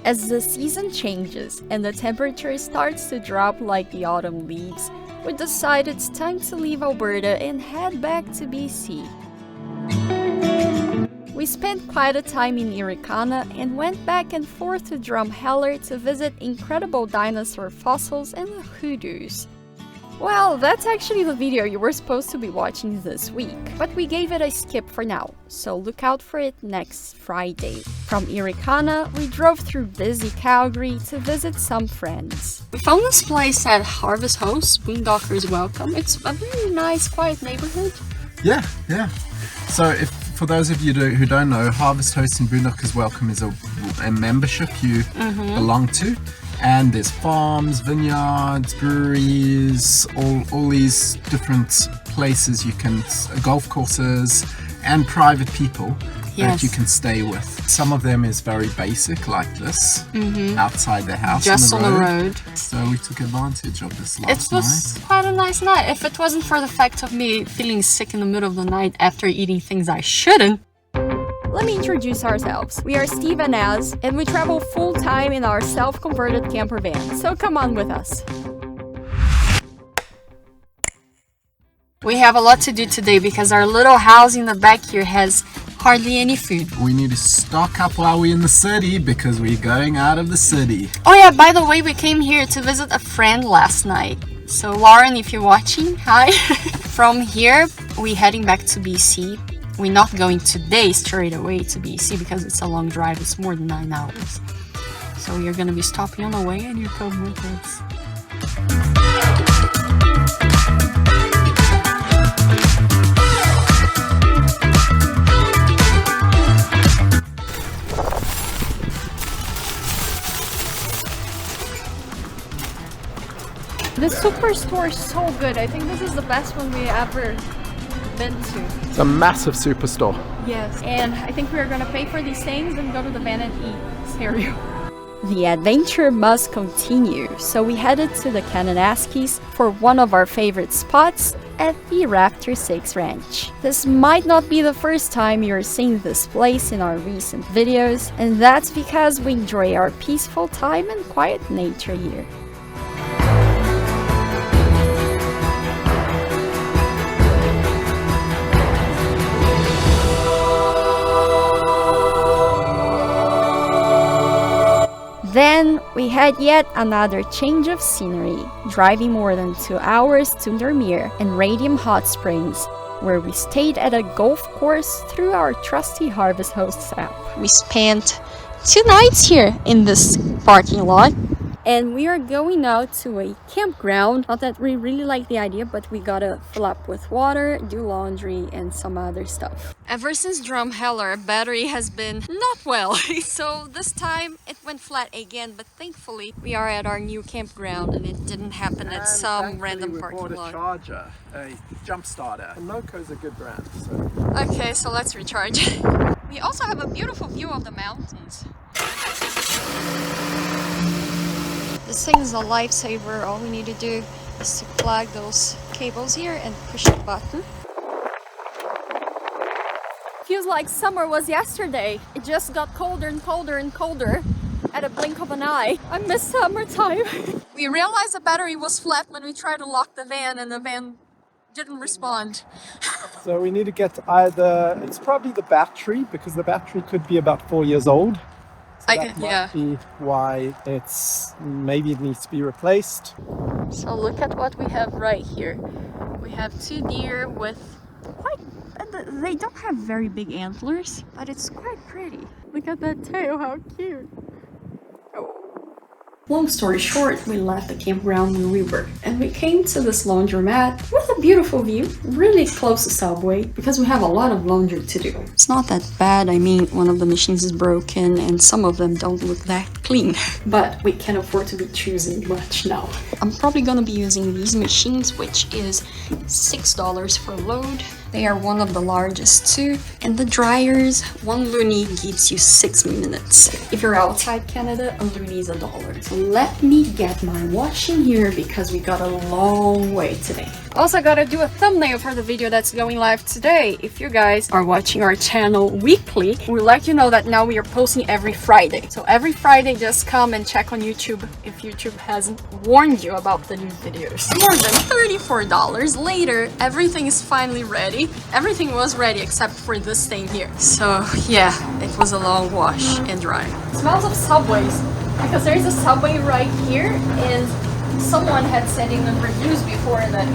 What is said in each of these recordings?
As the season changes and the temperature starts to drop like the autumn leaves, we decide it's time to leave Alberta and head back to BC. We spent quite a time in Errands and went back and forth to Drumheller to visit incredible dinosaur fossils and the hoodoos. Well, that's actually the video you were supposed to be watching this week, but we gave it a skip for now, so look out for it next Friday. From Errands, we drove through busy Calgary to visit some friends. We found this place at Harvest House, Boondockers Welcome. It's a very nice, quiet neighborhood. Yeah. So for those of you who don't know, Harvest Host and Boondockers Welcome is a membership you belong to. And there's farms, vineyards, breweries, all these different places you can, golf courses and private people that you can stay with. Some of them is very basic like this, outside the house. Just on the road. So we took advantage of this last night. It was quite a nice night. If it wasn't for the fact of me feeling sick in the middle of the night after eating things I shouldn't. Let me introduce ourselves. We are Steve and Az, and we travel full-time in our self-converted camper van, so come on with us. We have a lot to do today because our little house in the back here has hardly any food. We need to stock up while we're in the city because we're going out of the city. Oh yeah, by the way, we came here to visit a friend last night. So Lauren, if you're watching, hi. From here, we're heading back to BC. We're not going today straight away to BC because it's a long drive. It's more than 9 hours. So you're going to be stopping on the way and you come with us. The superstore is so good. I think this is the best one we ever been to. It's a massive superstore. Yes, and I think we're gonna pay for these things and go to the van and eat cereal. The adventure must continue, so we headed to the Kananaskis for one of our favorite spots at the Raptor 6 Ranch. This might not be the first time you're seeing this place in our recent videos, and that's because we enjoy our peaceful time and quiet nature here. Then we had yet another change of scenery, driving more than 2 hours to Dermere and Radium Hot Springs, where we stayed at a golf course through our trusty Harvest Hosts app. We spent 2 nights here in this parking lot. And we are going now to a campground. Not that we really like the idea, but we gotta fill up with water, do laundry, and some other stuff. Ever since Drumheller, battery has been not well. So this time it went flat again, but thankfully we are at our new campground and it didn't happen at some random parking lot. A charger, a jump starter. And Noco's a good brand. So. Okay, so let's recharge. We also have a beautiful view of the mountains. This thing is a lifesaver. All we need to do is to plug those cables here and push the button. Feels like summer was yesterday. It just got colder and colder and colder at a blink of an eye. I miss summertime. We realized the battery was flat when we tried to lock the van and the van didn't respond. So we need to get either, it's probably the battery because the battery could be about 4 years old. So that might be why maybe it needs to be replaced. So look at what we have right here. We have 2 deer with they don't have very big antlers, but it's quite pretty. Look at that tail, how cute. Long story short, we left the campground where we were, and we came to this laundromat with a beautiful view, really close to Subway, because we have a lot of laundry to do. It's not that bad. I mean, one of the machines is broken, and some of them don't look that clean. But we can't afford to be choosing much now. I'm probably gonna be using these machines, which is $6 for load, They are one of the largest too. And the dryers, one loonie gives you 6 minutes. If you're outside Canada, a loonie is $1. So let me get my washing here because we got a long way today. Also gotta do a thumbnail for the video that's going live today. If you guys are watching our channel weekly, we'll let you know that now we are posting every Friday. So every Friday, just come and check on YouTube if YouTube hasn't warned you about the new videos. More than $34 later, everything is finally ready. Everything was ready except for this thing here. So yeah, it was a long wash and dry. It smells of Subways because there's a Subway right here, and someone had said in the reviews before that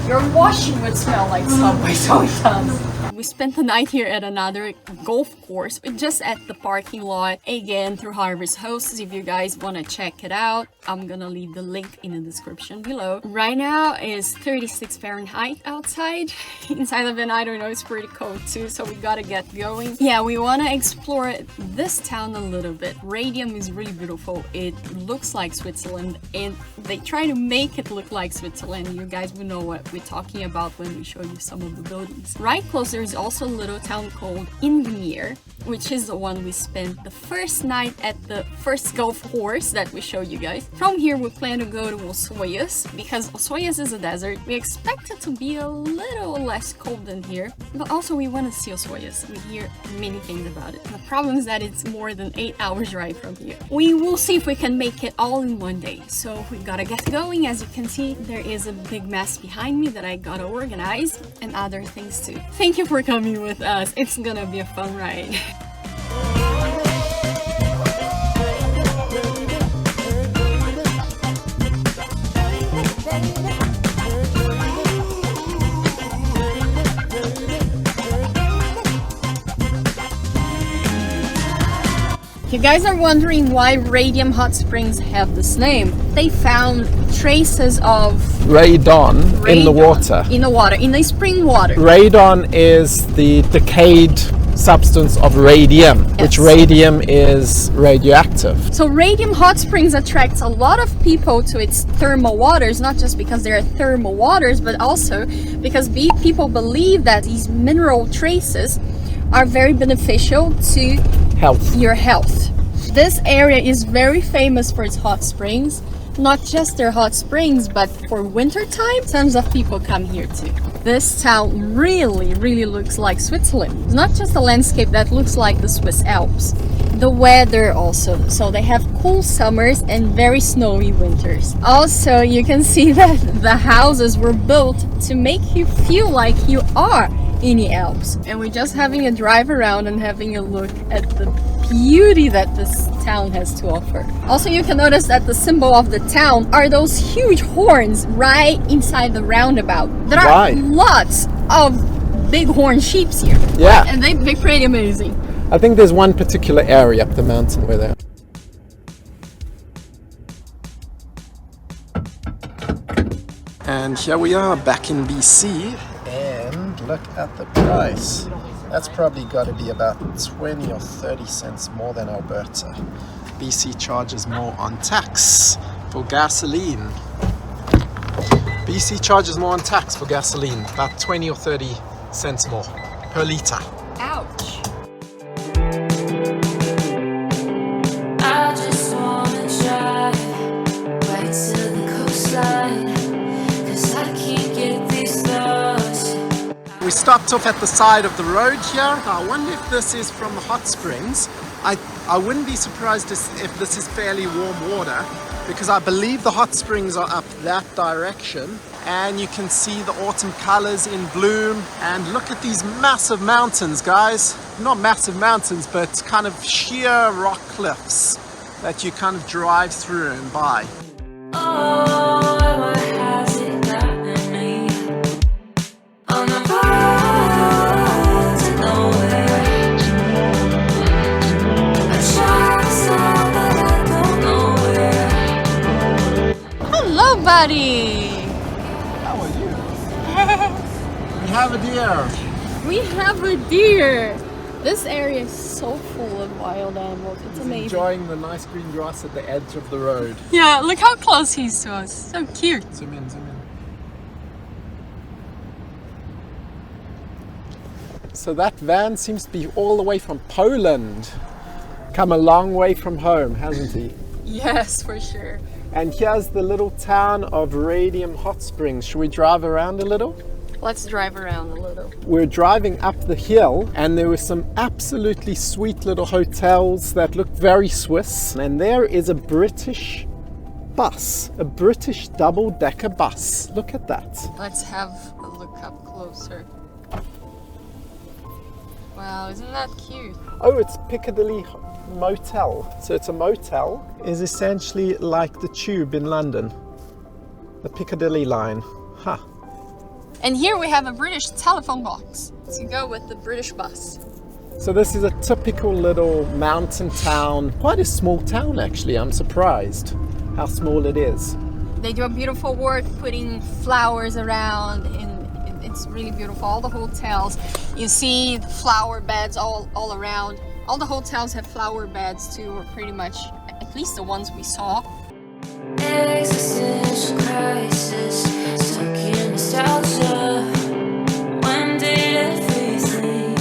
your washing would smell like Subway, so it does. We spent the night here at another golf course, just at the parking lot, again through Harvest Hosts. If you guys want to check it out, I'm gonna leave the link in the description below. Right now is 36 Fahrenheit outside. Inside the van, I don't know, it's pretty cold too, so we gotta get going. Yeah, we want to explore this town a little bit. Radium is really beautiful. It looks like Switzerland, and they try to make it look like Switzerland. You guys will know what we're talking about when we show you some of the buildings. Right close, there's also a little town called Errands, which is the one we spent the first night at the first golf course that we showed you guys. From here, we plan to go to Osoyoos because Osoyoos is a desert. We expect it to be a little less cold than here, but also we want to see Osoyoos. We hear many things about it. The problem is that it's more than 8 hours drive from here. We will see if we can make it all in one day. So we gotta get going. As you can see, there is a big mess behind me that I gotta organize and other things too. Thank you for coming with us. It's gonna be a fun ride. If you guys are wondering why Radium Hot Springs have this name, they found traces of Radon in the water. In the spring water. Radon is the decayed substance of radium, which radium is radioactive. So Radium Hot Springs attracts a lot of people to its thermal waters, not just because they're thermal waters, but also because people believe that these mineral traces are very beneficial to your health. This area is very famous for its hot springs. Not just their hot springs, but for winter time, tons of people come here too. This town really looks like Switzerland. It's not just a landscape that looks like the Swiss Alps. The weather also. So they have cool summers and very snowy winters. Also, you can see that the houses were built to make you feel like you are in the Alps. And we're just having a drive around and having a look at the beauty that this town has to offer. Also, you can notice that the symbol of the town are those huge horns right inside the roundabout. There are lots of big horn sheep here. Yeah. And they're pretty amazing. I think there's one particular area up the mountain where they're. And here we are back in BC, and look at the price. That's probably got to be about 20 or 30 cents more than Alberta. BC charges more on tax for gasoline. BC charges more on tax for gasoline, about 20 or 30 cents more per litre. Ouch. I just wanna drive right to the coastline, 'cause I can't get these thoughts. We stopped off at the side of the road here. I wonder if this is from the hot springs. I wouldn't be surprised if this is fairly warm water, because I believe the hot springs are up that direction, and you can see the autumn colors in bloom. And look at these massive mountains, guys. Not massive mountains, but kind of sheer rock cliffs that you kind of drive through and by. Oh, what has it gotten me? On the road to nowhere. I try so, but I don't know where. Hello, buddy. How are you? We have a deer. We have a deer. This area is so full of wild animals. It's amazing. Enjoying the nice green grass at the edge of the road. Yeah, look how close he's to us. So cute. Zoom in, zoom in. So that van seems to be all the way from Poland. Come a long way from home, hasn't he? Yes, for sure. And here's the little town of Radium Hot Springs. Should we drive around a little? Let's drive around a little. We're driving up the hill and there were some absolutely sweet little hotels that looked very Swiss. And there is a British bus, a British double-decker bus. Look at that. Let's have a look up closer. Wow, isn't that cute? Oh, it's Piccadilly Motel. So it's a motel, is essentially like the tube in London. The Piccadilly line. Huh. And here we have a British telephone box to go with the British bus. So this is a typical little mountain town. Quite a small town actually, I'm surprised how small it is. They do a beautiful work putting flowers around, and it's really beautiful. All the hotels, you see the flower beds all around. All the hotels have flower beds too, or pretty much, at least the ones we saw. Existential crisis, stuck in nostalgia. When did everything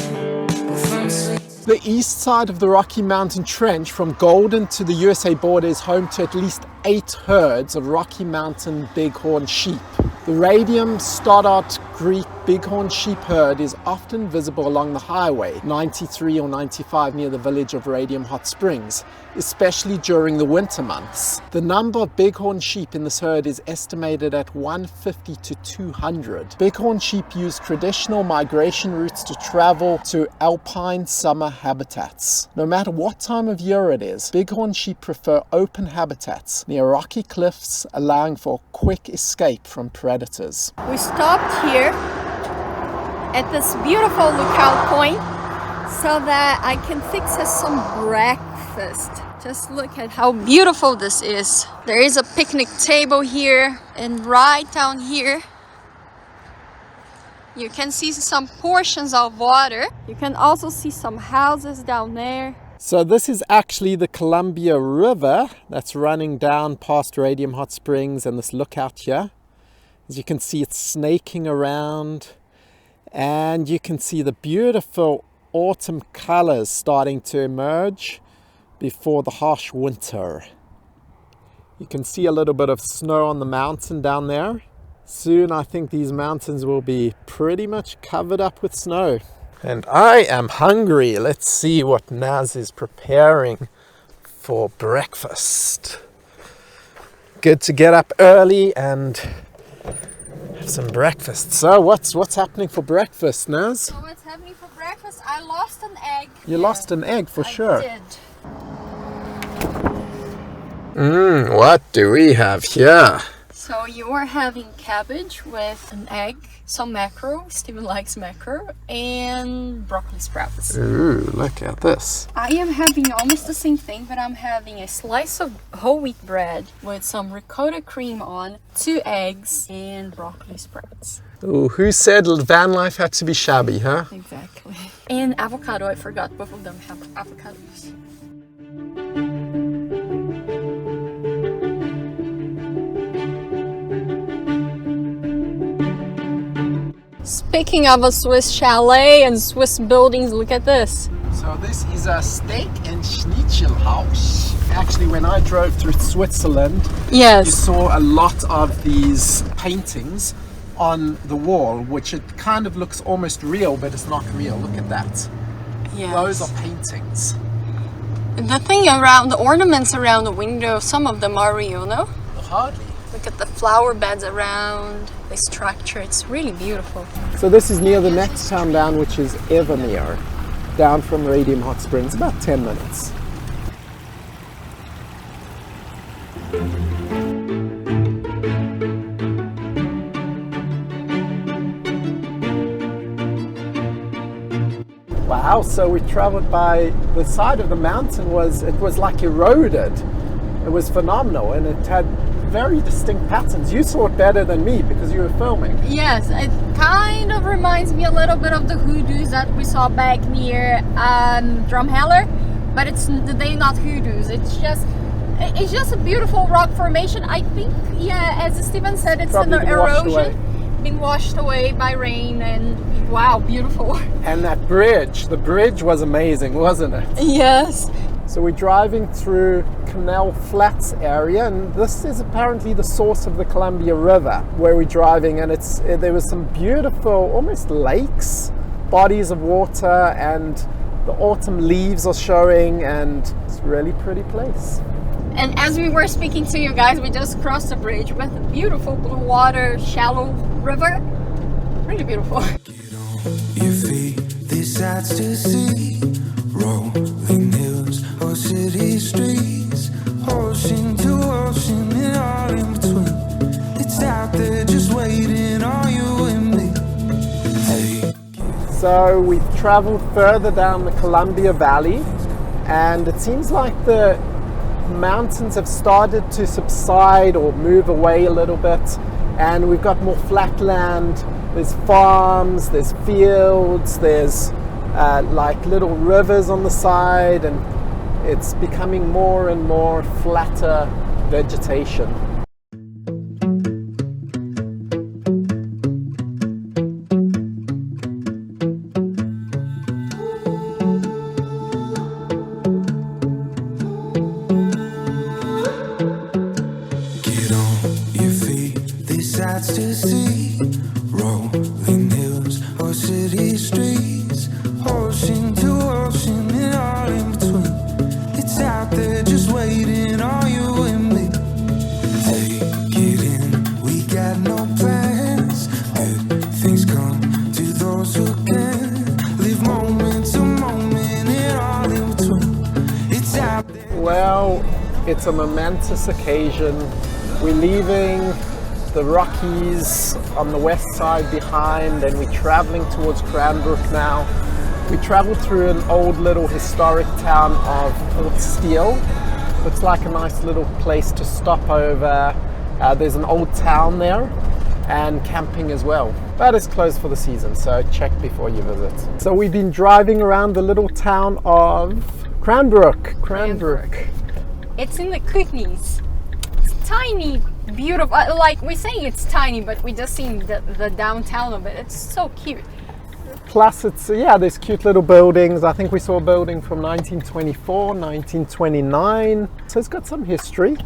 go from sweet? The east side of the Rocky Mountain Trench from Golden to the USA border is home to at least 8 herds of Rocky Mountain bighorn sheep. The Radium Stoddart Greek bighorn sheep herd is often visible along the highway 93 or 95 near the village of Radium Hot Springs, especially during the winter months. The number of bighorn sheep in this herd is estimated at 150 to 200. Bighorn sheep use traditional migration routes to travel to alpine summer habitats. No matter what time of year it is, bighorn sheep prefer open habitats near rocky cliffs, allowing for a quick escape from predators. We stopped here at this beautiful lookout point so that I can fix us some breakfast. Just look at how beautiful this is. There is a picnic table here, and right down here you can see some portions of water. You can also see some houses down there. So this is actually the Columbia River that's running down past Radium Hot Springs, and this lookout here. As you can see, it's snaking around, and you can see the beautiful autumn colors starting to emerge before the harsh winter. You can see a little bit of snow on the mountain down there. Soon I think these mountains will be pretty much covered up with snow. And I am hungry. Let's see what Naz is preparing for breakfast. Good to get up early and have some breakfast. So what's happening for breakfast, Naz? So what's happening for breakfast? I lost an egg. You lost an egg for sure. I did. What do we have here? So you are having cabbage with an egg, some mackerel, Steven likes mackerel, and broccoli sprouts. Ooh, look at this. I am having almost the same thing, but I'm having a slice of whole wheat bread with some ricotta cream on, 2 eggs, and broccoli sprouts. Ooh, who said van life had to be shabby, huh? Exactly. And avocado, I forgot, both of them have avocados. Speaking of a Swiss chalet and Swiss buildings, look at this. So this is a steak and schnitzel house. Actually, when I drove through Switzerland, you Yes. saw a lot of these paintings on the wall, which it kind of looks almost real, but it's not real. Look at that. Yes. Those are paintings. The thing around, the ornaments around the window, some of them are real, no? Hardly. Look at the flower beds around, the structure, it's really beautiful. So this is near the next town down, which is Evermere, down from Radium Hot Springs, about 10 minutes. Wow, so we traveled by the side of the mountain, it was like eroded. It was phenomenal, and it had very distinct patterns. You saw it better than me because you were filming. Yes, it kind of reminds me a little bit of the hoodoos that we saw back near Drumheller, but they're not hoodoos. It's just a beautiful rock formation. I think, yeah, as Steven said, it's an Probably been washed away. erosion been washed away by rain, and wow, beautiful. And that bridge, the bridge was amazing, wasn't it? Yes. So we're driving through Canal Flats area, and this is apparently the source of the Columbia River where we're driving, and there was some beautiful, almost lakes, bodies of water, and the autumn leaves are showing, and it's a really pretty place. And as we were speaking to you guys, we just crossed the bridge with a beautiful blue water, shallow river. Really beautiful. Get on your feet, these sights to see. Rolling hills or city streets, ocean to ocean and all in between. It's out there just waiting on you and me. Hey. So we've traveled further down the Columbia Valley, and it seems like the mountains have started to subside or move away a little bit, and we've got more flat land. There's farms, there's fields, there's like little rivers on the side, and it's becoming more and more flatter vegetation. Get on your feet, these sights to see. Rolling hills or city streets, ocean to ocean and all in between. It's out there just waiting on you and me. Take it in, we got no plans. Good things come to those who can. Live moment to moment and all in between. It's out there. Well, it's a momentous occasion. We're leaving the Rockies on the west side behind, and we're traveling towards Cranbrook now. We traveled through an old little historic town of Port Steele. Looks like a nice little place to stop over. There's an old town there, and camping as well. But it's closed for the season, so check before you visit. So we've been driving around the little town of Cranbrook. It's in the Kootenays. It's tiny, beautiful. Like we're saying it's tiny, but we just seen the downtown of it. It's so cute. Plus, there's cute little buildings. I think we saw a building from 1924, 1929. So it's got some history.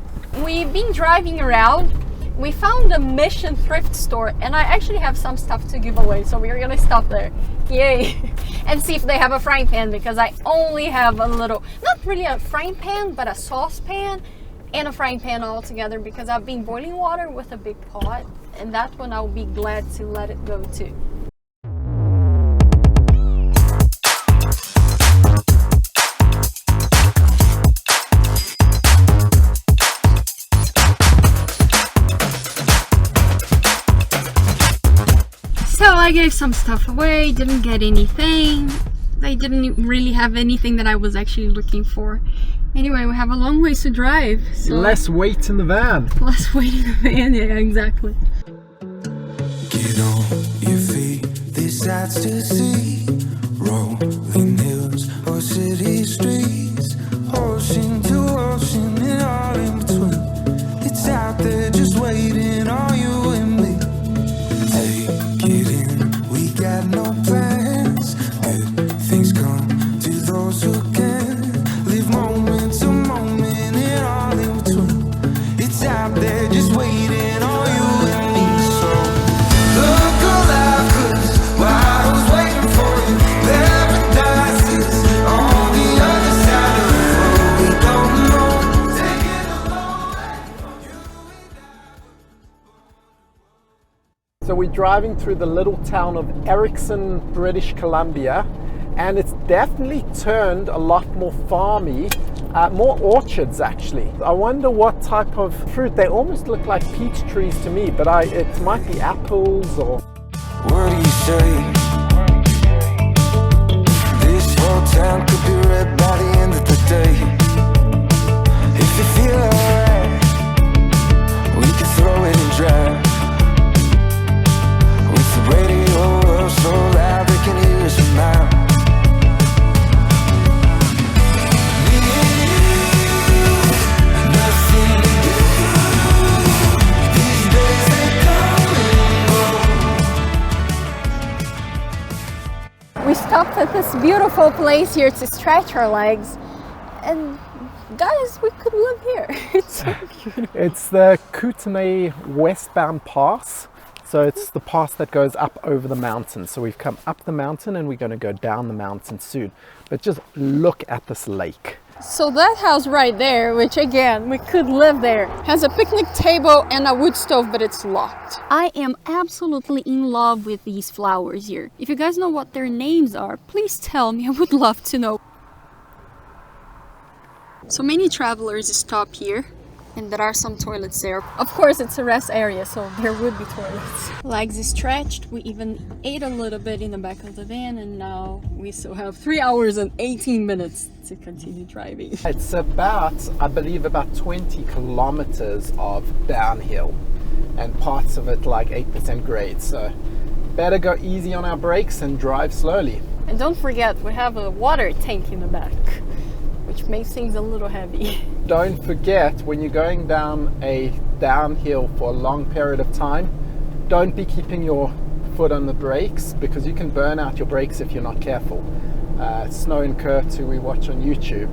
We've been driving around. We found a Mission thrift store, and I actually have some stuff to give away, so we're gonna stop there. Yay! And see if they have a frying pan, because I only have a little, not really a frying pan, but a saucepan and a frying pan all together, because I've been boiling water with a big pot, and that one I'll be glad to let it go too. So I gave some stuff away, didn't get anything. They didn't really have anything that I was actually looking for. Anyway, we have a long ways to drive. So Less weight in the van. less weight in the van, yeah, exactly. Get on your feet, these sights to see. Rolling hills or city streets, ocean to ocean and all in between. It's out there just waiting on you and me. Take it in, we got no plans. Good things come to those who can. Live moment to moment and all in between. It's out there just waiting on you and me. So look alive, 'cause while I was waiting for you, paradise is on the other side of the road. We don't know, taking a long way from you. So we're driving through the little town of Erickson, British Columbia, and it's definitely turned a lot more farmy, more orchards actually. I wonder what type of fruit. They almost look like peach trees to me, but it might be apples or... What do you say? This whole town could be red by the end of the day. If you feel alright, we can throw it and drive. With the radio up so loud they can hear us from now. Me and you, nothing to do. These days they come and go. stopped at this beautiful place here to stretch our legs. And guys, we could live here. It's so beautiful. It's the Kootenay westbound pass. So it's the pass that goes up over the mountain. So we've come up the mountain and we're going to go down the mountain soon. But just look at this lake. So that house right there, which again, we could live there, has a picnic table and a wood stove, but it's locked. I am absolutely in love with these flowers here. If you guys know what their names are, please tell me. I would love to know. So many travelers stop here, and there are some toilets there. Of course, it's a rest area, so there would be toilets. Legs stretched. We even ate a little bit in the back of the van, and now we still have 3 hours and 18 minutes to continue driving. It's about, I believe, about 20 kilometers of downhill, and parts of it like 8% grade. So better go easy on our brakes and drive slowly. And don't forget, we have a water tank in the back, which makes things a little heavy. Don't forget, when you're going down a downhill for a long period of time, don't be keeping your foot on the brakes, because you can burn out your brakes if you're not careful. Snow and Kurt, who we watch on YouTube,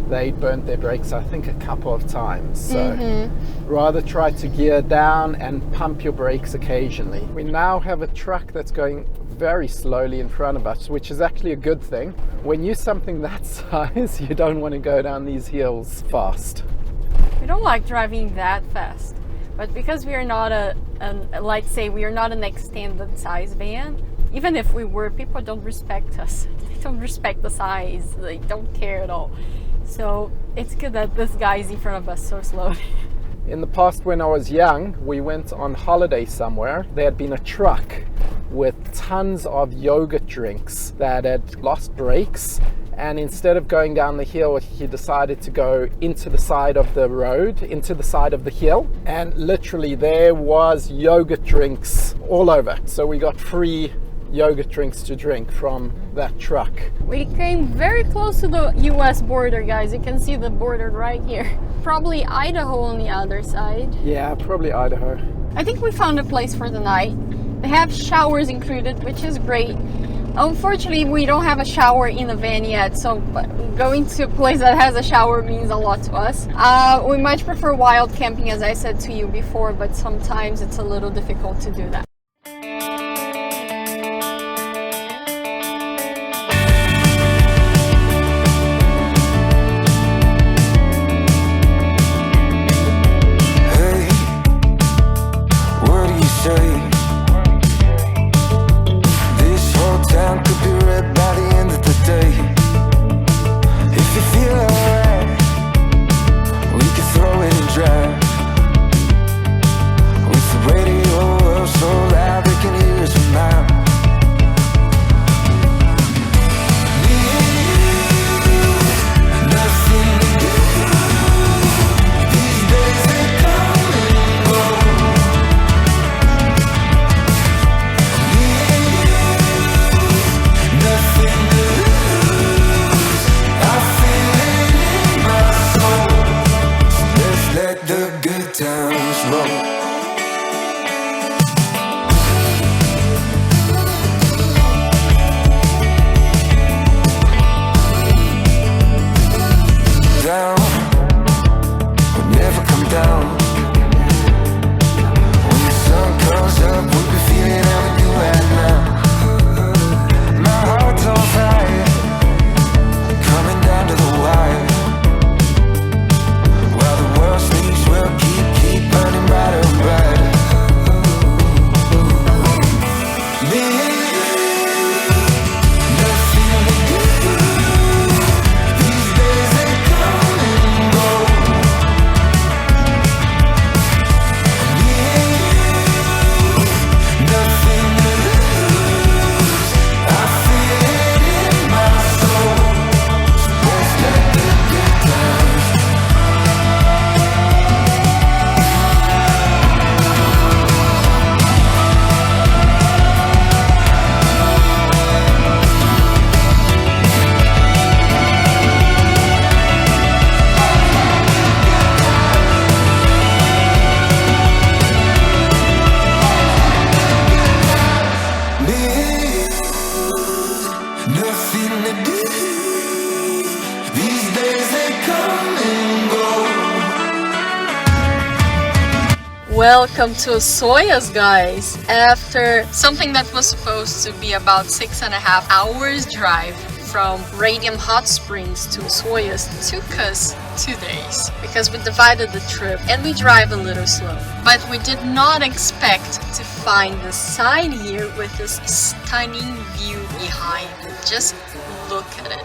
they burnt their brakes I think a couple of times. So rather try to gear down and pump your brakes occasionally. We now have a truck that's going very slowly in front of us, which is actually a good thing. When you're something that size, you don't want to go down these hills fast. We don't like driving that fast, but because we are not let's say we are not an extended size van, even if we were, people don't respect us. They don't respect the size. They don't care at all. So it's good that this guy is in front of us so slowly. In the past, when I was young, we went on holiday somewhere. There had been a truck with tons of yogurt drinks that had lost brakes, and instead of going down the hill, he decided to go into the side of the road, into the side of the hill, and literally there was yogurt drinks all over. So we got free yogurt drinks to drink from that truck. We came very close to the US border, guys. You can see the border right here. Probably Idaho on the other side. Yeah, probably Idaho. I think we found a place for the night. They have showers included, which is great. Unfortunately, we don't have a shower in the van yet, so going to a place that has a shower means a lot to us. We much prefer wild camping, as I said to you before, but sometimes it's a little difficult to do that. Hey, what do you say? This whole town could be red by the end of the day. If you feel alright, we can throw it and drive. With the radio so loud they can hear us from miles. Me and you, nothing to do. These days they come and go. Welcome to Osoyoos, guys! After something that was supposed to be about 6.5 hours drive from Radium Hot Springs to Osoyoos, took us 2 days because we divided the trip and we drive a little slow. But we did not expect to find the sign here with this stunning view behind it. Just look at it.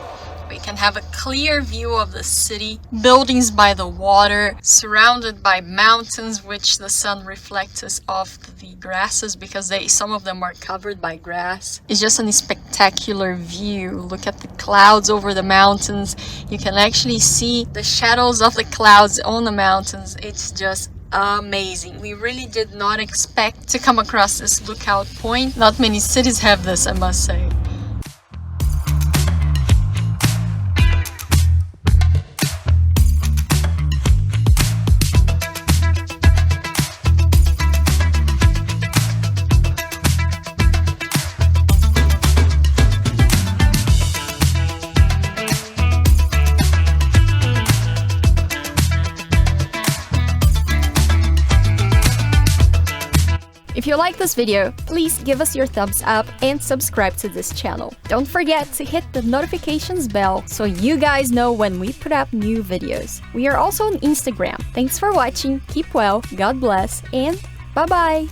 We can have a clear view of the city, buildings by the water, surrounded by mountains which the sun reflects off the grasses because some of them are covered by grass. It's just a spectacular view. Look at the clouds over the mountains. You can actually see the shadows of the clouds on the mountains. It's just amazing. We really did not expect to come across this lookout point. Not many cities have this, I must say. If you like this video, please give us your thumbs up and subscribe to this channel. Don't forget to hit the notifications bell so you guys know when we put up new videos. We are also on Instagram. Thanks for watching, keep well, God bless, and bye-bye!